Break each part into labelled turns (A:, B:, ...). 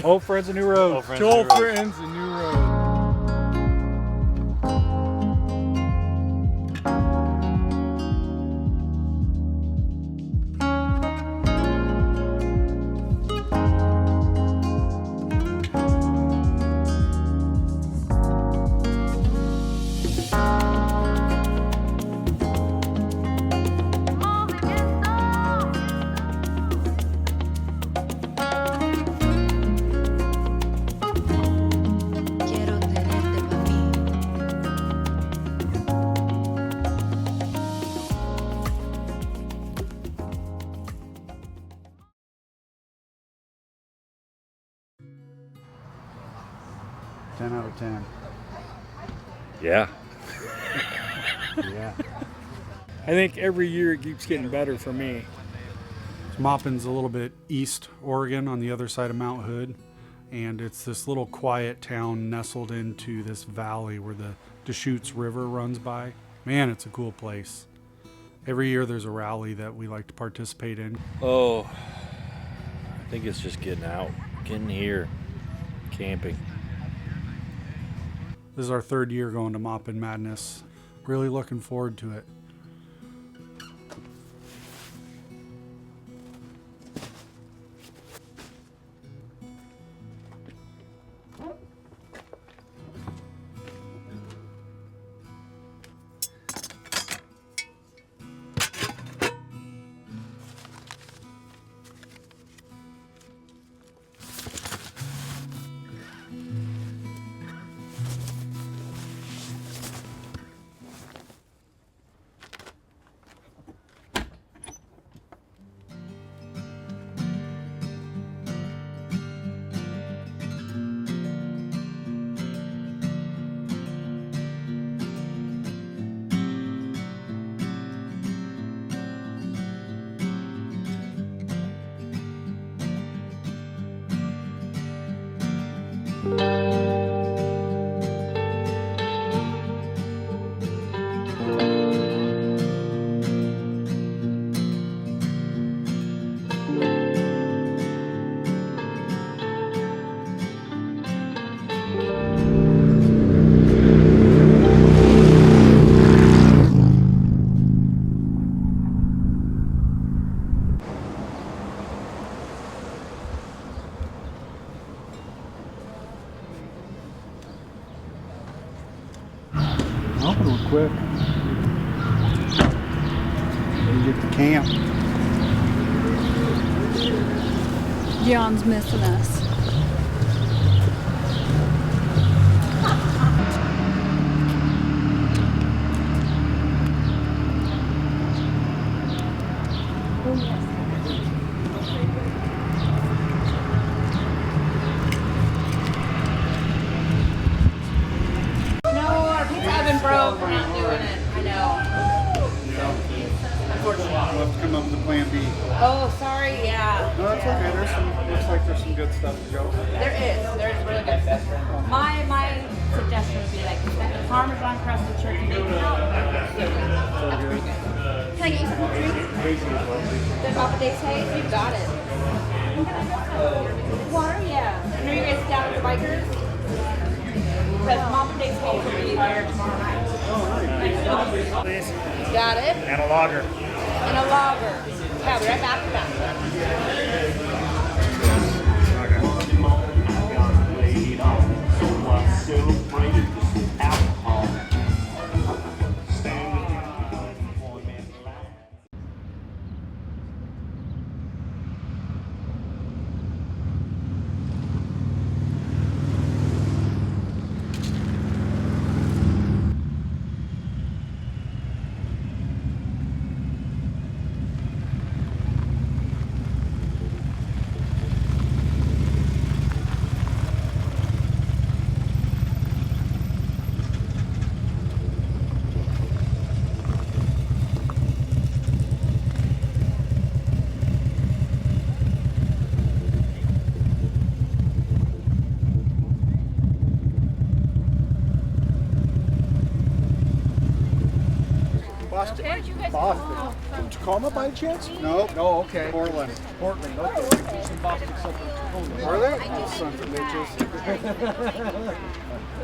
A: Old friends and new road.
B: Old friends and new road. Out of 10.
A: Yeah.
B: Yeah.
C: I think every year it keeps getting better for me.
B: Maupin's a little bit east Oregon on the other side of Mount Hood, and it's this little quiet town nestled into this valley where the Deschutes River runs by. Man, it's a cool place. Every year there's a rally that we like to participate in.
A: Oh, I think it's just getting out, getting here, camping.
B: This is our third year going to Maupin Madness. Really looking forward to it. Open real quick. You get to camp.
D: John's missing us.
E: Broke, we're not doing it. I know.
B: We'll have to come up with a plan B.
E: Oh, sorry, yeah.
B: No, that's okay. Looks like there's some good stuff to go.
E: There is really good stuff. My suggestion would be like the Parmesan crusted turkey bacon. That's pretty good. Can I get you something to drink? The Papa Days hay? You got it. Water? Yeah. And are you guys down with the bikers? Because Maupin Days hay will be there tomorrow night.
A: Please.
E: Got it?
A: And a lager.
E: And a lager. Yeah, we're right back to that.
F: Boston. Boston. Tacoma by chance?
B: Nope.
F: No, okay.
B: Portland.
F: Portland, okay. Some Boston something.
B: Are they? Oh, sons of bitches.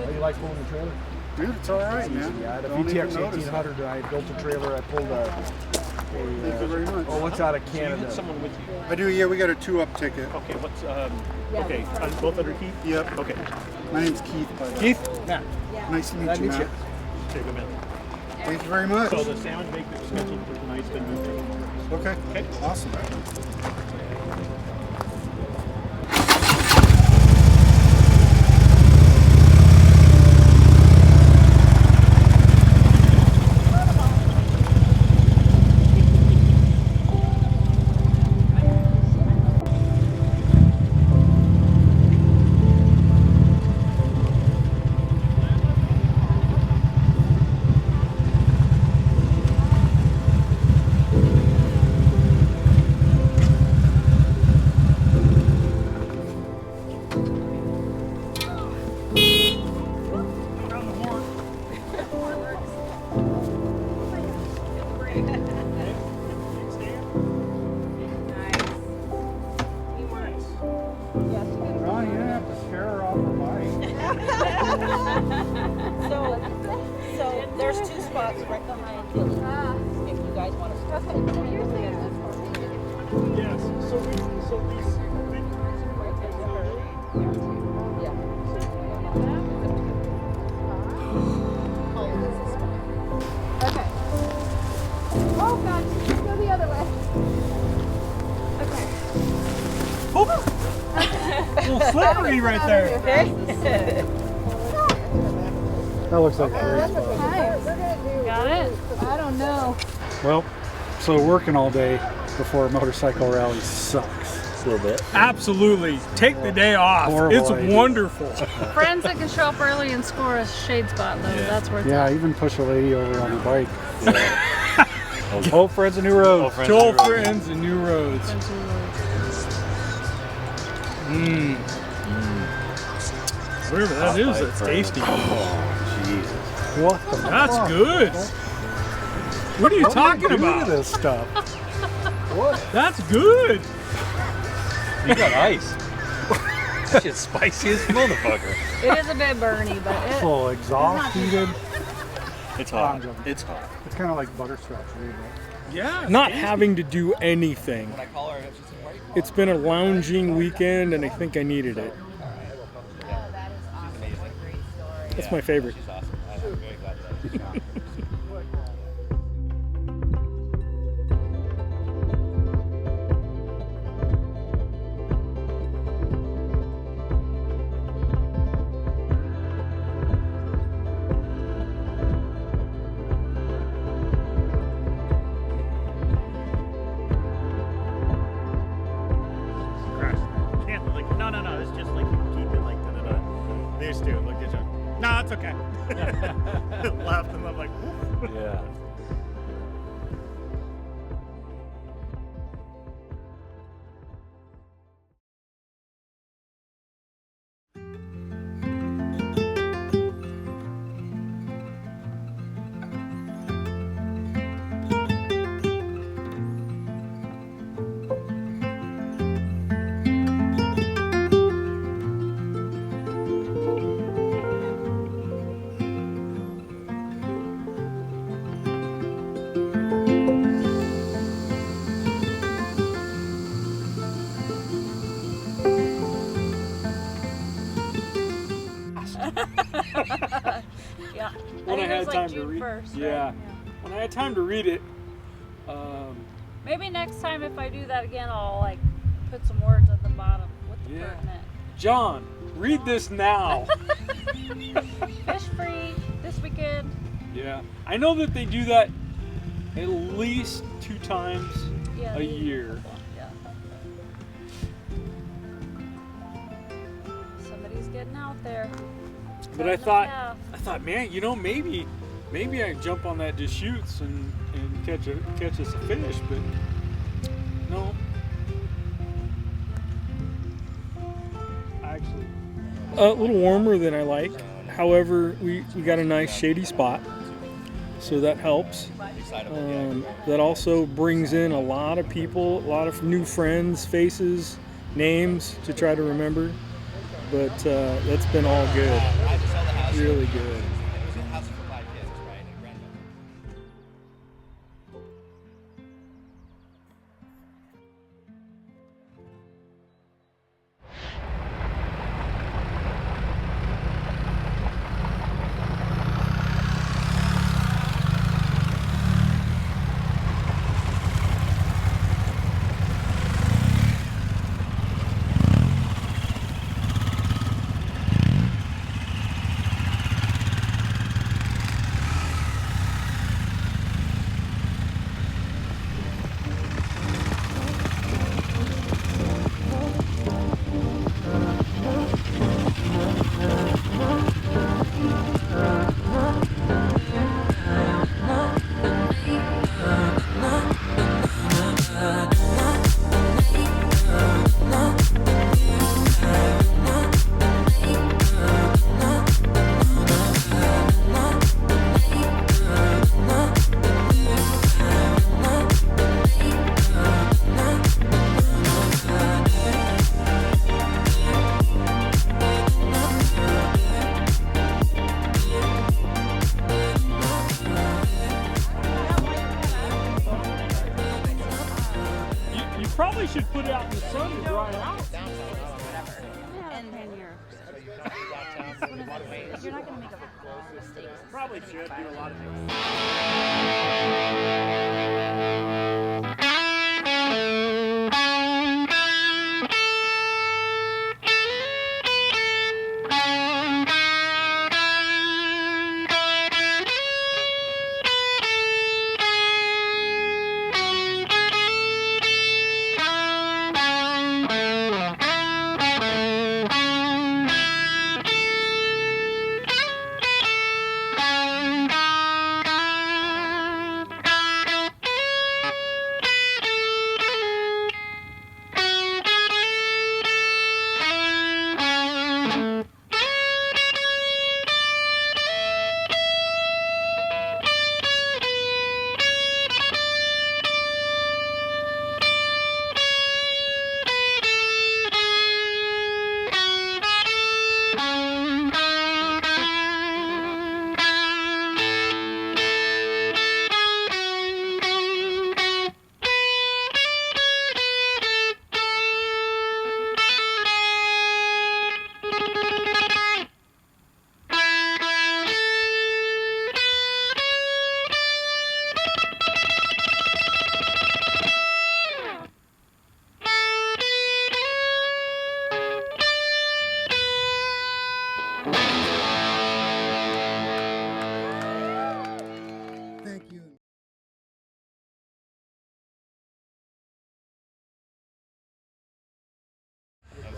F: How you like pulling the trailer?
B: Dude, it's all right, man.
F: Yeah, I had a
B: Don't even
F: VTX
B: notice it.
F: 1800. I built a trailer. I pulled a
B: Thank you very much.
F: oh, what's out of Canada?
G: Someone with you.
B: I do, yeah, we got a 2-up ticket.
G: Okay, what's okay, both under Keith?
B: Yep.
G: Okay.
B: My name's Keith, by the way.
F: Keith? Matt.
B: Nice to meet
F: Nice
B: you,
F: to meet
B: Matt.
G: Take a minute.
B: Thank you very much.
G: So the salmon bake that was scheduled for tonight's been moved to tomorrow.
B: Okay. Awesome. Ron, you didn't have to scare her off her bike.
H: So there's 2 spots right behind Billy. If you guys want to start.
G: Yes. So these
H: Yeah.
E: Okay. Oh God, go the other way. Okay.
C: Little slippery right there.
B: That looks like a great spot.
D: Got it?
E: I don't know.
B: Well, so working all day before a motorcycle rally sucks.
A: A little bit.
C: Absolutely. Take the day off.
B: Horrible
C: It's
B: idea.
C: wonderful.
D: Friends that can show up early and score a shade spot, though, that's worth
B: Yeah, I
D: it.
B: even push a lady over on a bike. Old friends and new roads.
C: Joel friends and new roads. Mmm. Whatever that is, that's tasty.
A: Oh, Jesus.
B: What the
C: That's
B: fuck?
C: good. What are you talking
B: Look at
C: about?
B: this stuff.
C: That's good.
A: You got ice. That shit's spicy as a motherfucker.
D: It is a bit burny, but it,
B: Full exhaust heated.
A: It's
B: I'm
A: hot.
B: joking.
A: It's hot.
B: It's kind of like butterscotch, really.
C: Yeah. Not having to do anything. It's been a lounging weekend, and I think I needed it. That's my favorite.
G: Can't like no. It's just like you keep it like da. There's 2. Look at you. No, it's okay. Laughed and I'm like, woof.
A: Yeah.
D: yeah.
C: When I
D: think it
C: had
D: was like
C: time to
D: June
C: read.
D: 1st, right?
C: Yeah. When I had time to read it,
D: Maybe next time if I do that again, I'll like put some words at the bottom with the
C: Yeah.
D: pertinent.
C: John, read this now.
D: Fish free this weekend.
C: Yeah. I know that they do that at least 2 times
D: Yeah,
C: a
D: they-
C: year.
D: Yeah. Somebody's getting out there.
C: But I
D: Cutting the
C: thought,
D: path.
C: man, you know, maybe I can jump on that Deschutes and catch us a fish, but no. Actually, a little warmer than I like. However, we got a nice shady spot. so that helps. That also brings in a lot of people, a lot of new friends, faces, names to try to remember. But that's been all good, really good. Probably should put it out in the sun to dry out.
E: And then you're not going to make a lot of mistakes.
G: Probably should do a lot of things.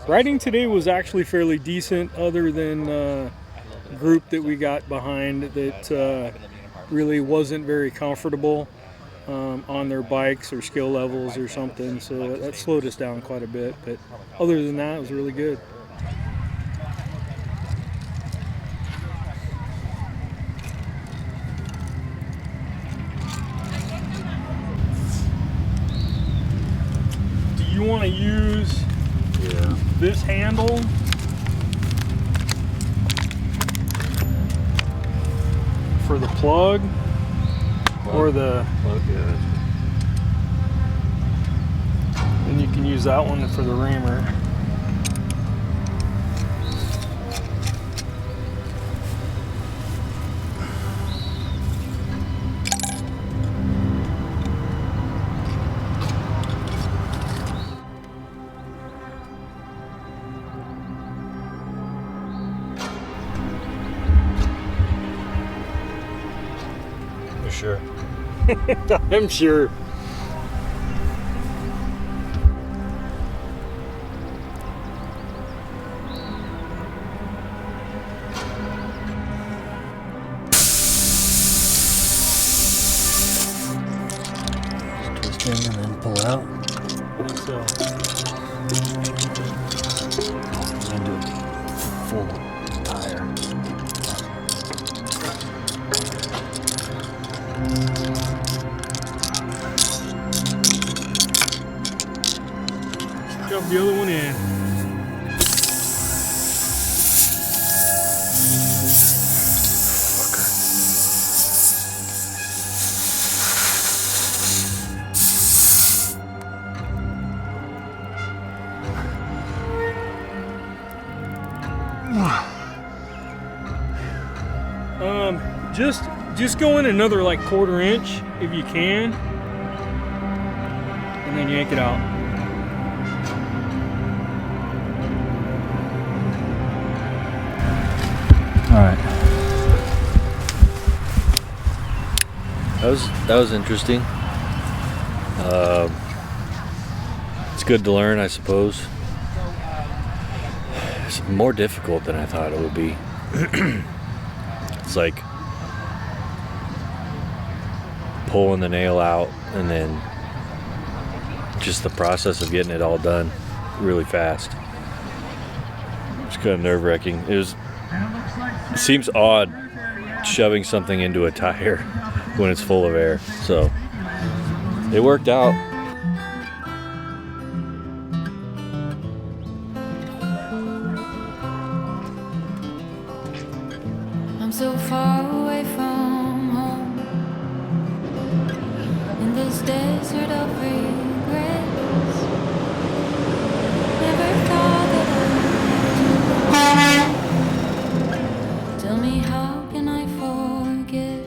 C: Riding today was actually fairly decent, other than a group that we got behind that really wasn't very comfortable on their bikes or skill levels or something, so that slowed us down quite a bit. But other than that, it was really good. Do you want to use this handle for the plug or the and you can use that one for the reamer.
A: Sure.
C: I'm sure.
A: Just twist in and then pull out.
C: So,
A: And do a full tire.
C: Just go in another like 1/4 inch if you can, and then yank it out.
A: All right. That was interesting. It's good to learn, I suppose. It's more difficult than I thought it would be. It's like pulling the nail out and then just the process of getting it all done really fast. It's kind of nerve-wracking. It seems odd shoving something into a tire when it's full of air, so it worked out.
I: I'm so far away from home in this desert of regrets. Never thought that I'd tell me, how can I forget?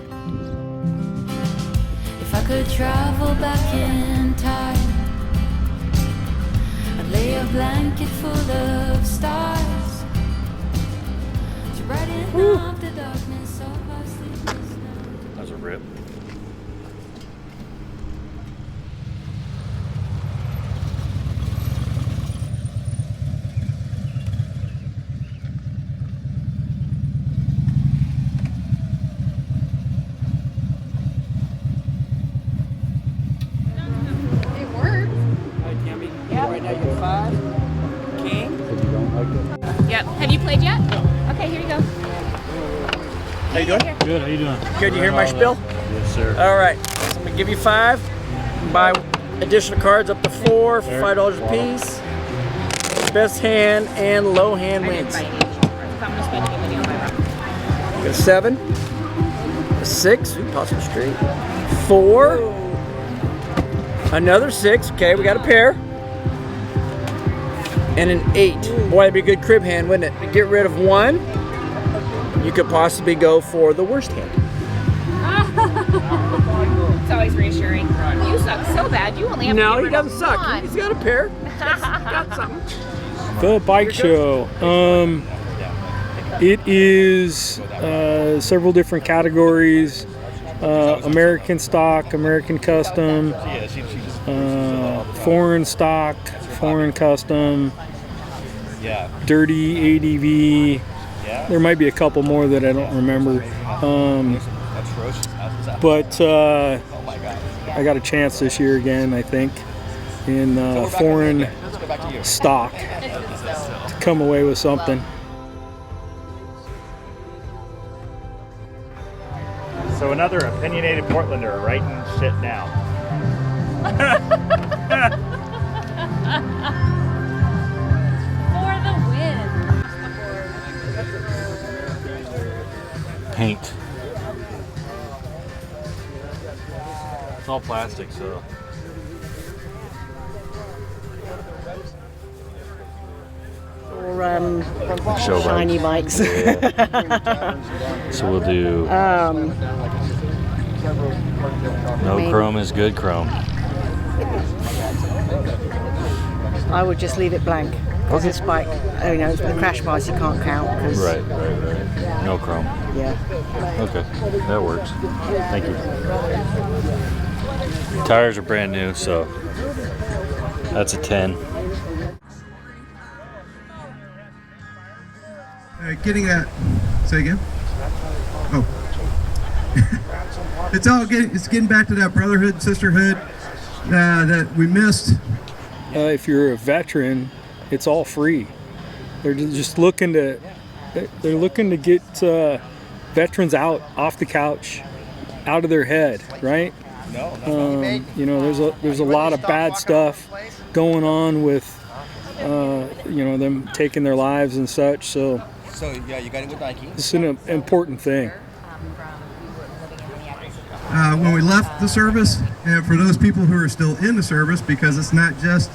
I: If I could travel back in time, I'd lay a blanket full of stars to brighten up the darkness of our sleepless nights.
A: That was a rip.
E: It worked.
H: Right now you're 5. King.
E: Yep. Have you played yet? Okay, here you go.
F: How you doing?
C: Good. How you doing?
F: Good. You hear my spiel?
A: Yes, sir.
F: All right. So I'm gonna give you 5. Buy additional cards up to 4 for $5 a piece. Best hand and low hand wins. Got a 7, a 6, ooh, possible straight, 4, another 6. Okay, we got a pair, and an 8. Boy, that'd be a good crib hand, wouldn't it? Get rid of 1. You could possibly go for the worst hand.
E: It's always reassuring. You suck so bad. You only have to
F: No,
E: get
F: he
E: rid
F: doesn't
E: of
F: suck.
E: one.
F: He's got a pair. Got something.
C: The bike show. It is several different categories: American stock, American custom, foreign stock, foreign custom, dirty ADV. There might be a couple more that I don't remember. But I got a chance this year again, I think, in foreign stock to come away with something.
G: So another opinionated Portlander writing shit down.
D: For the win.
A: Paint. It's all plastic, so.
H: Or
A: Show
H: shiny bikes.
A: Yeah. So we'll do. No
H: maybe.
A: chrome is good chrome.
H: I would just leave it blank. Because this bike, you know, the crash bars you can't count. Cause,
A: Right. No chrome.
H: Yeah.
A: Okay, that works. Thank you. Tires are brand new, so that's a 10.
J: Getting at, say again? Oh. It's getting back to that brotherhood, sisterhood that we missed.
C: If you're a veteran, it's all free. They're just looking to get veterans out off the couch, out of their head, right? You know, there's a lot of bad stuff going on with you know, them taking their lives and such. So
F: yeah, you got it with Nike.
C: it's an important thing.
J: When we left the service, and for those people who are still in the service, because it's not just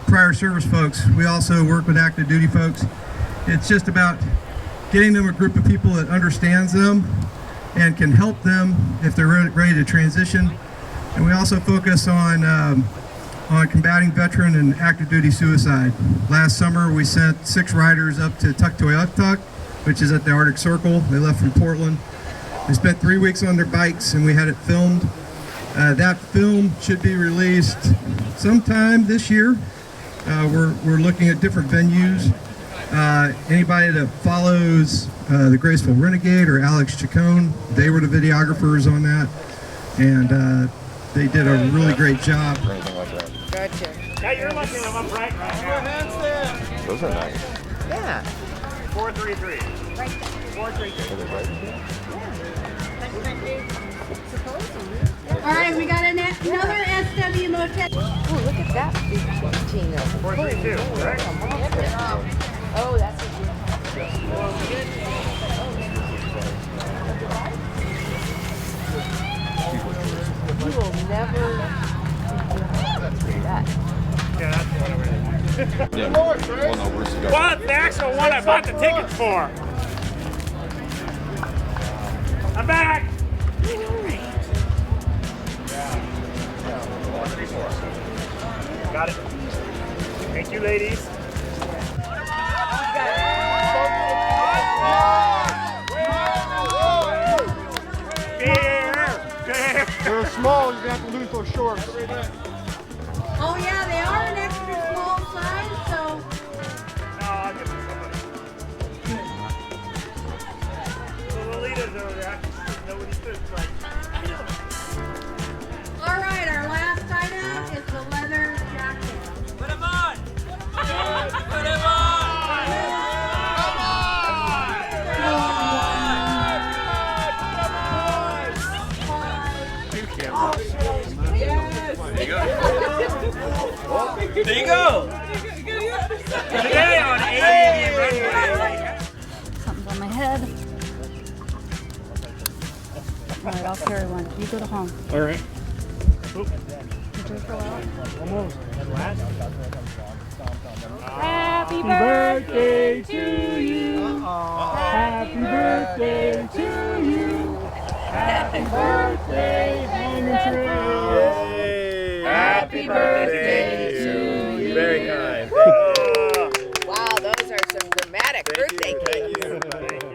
J: prior service folks, we also work with active duty folks, It's just about getting them a group of people that understands them and can help them if they're ready to transition. And we also focus on combating veteran and active duty suicide. Last summer we sent 6 riders up to Tuktoyaktuk, which is at the Arctic Circle. They left from Portland. They spent 3 weeks on their bikes and we had it filmed. That film should be released sometime this year. We're looking at different venues. Anybody that follows the Graceful Renegade or Alex Chacon, they were the videographers on that, and they did a really great job.
K: Gotcha.
G: Yeah, you're looking at them up right now.
L: Those are nice.
K: Yeah.
G: 433.
E: Right there.
G: 433.
E: All right, we got another SW motel.
K: Oh, look at that big Tina.
G: 432, right?
K: Oh, that's a You will never do that.
G: Yeah, that's the one over there.
L: Yeah. Well, no, where's the
G: Well, the actual one I bought the tickets for. I'm back. Got it. Thank you, ladies.
L: They're small, you're gonna have to lose those shorts.
E: Oh yeah, they are an extra small size, so.
G: No, I'll give it to somebody. The Lolitas over there. Nobody stood right.
E: All right, our last item is the leather jacket.
M: Put him on! Put him on! There you go.
G: Today on
D: Something's on my head. All right, I'll carry one. You go to home.
C: All right.
G: Almost.
D: Happy birthday to you. Happy birthday to you. Happy birthday, Henry.
G: Happy birthday to you. Very kind.
K: Wow, those are some dramatic birthday cakes.
G: Thank you.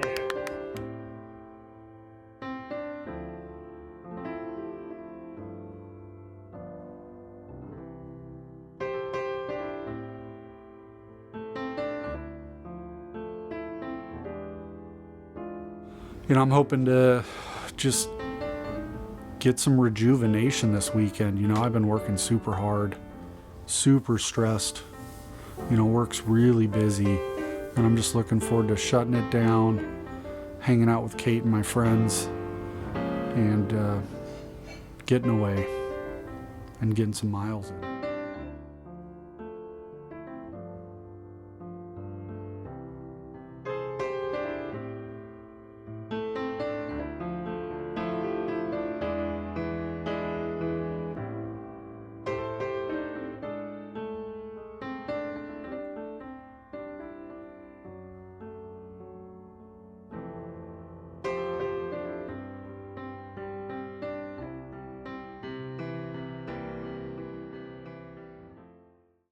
B: You know, I'm hoping to just get some rejuvenation this weekend. You know, I've been working super hard, super stressed. You know, work's really busy, and I'm just looking forward to shutting it down, hanging out with Kate and my friends, and getting away and getting some miles in.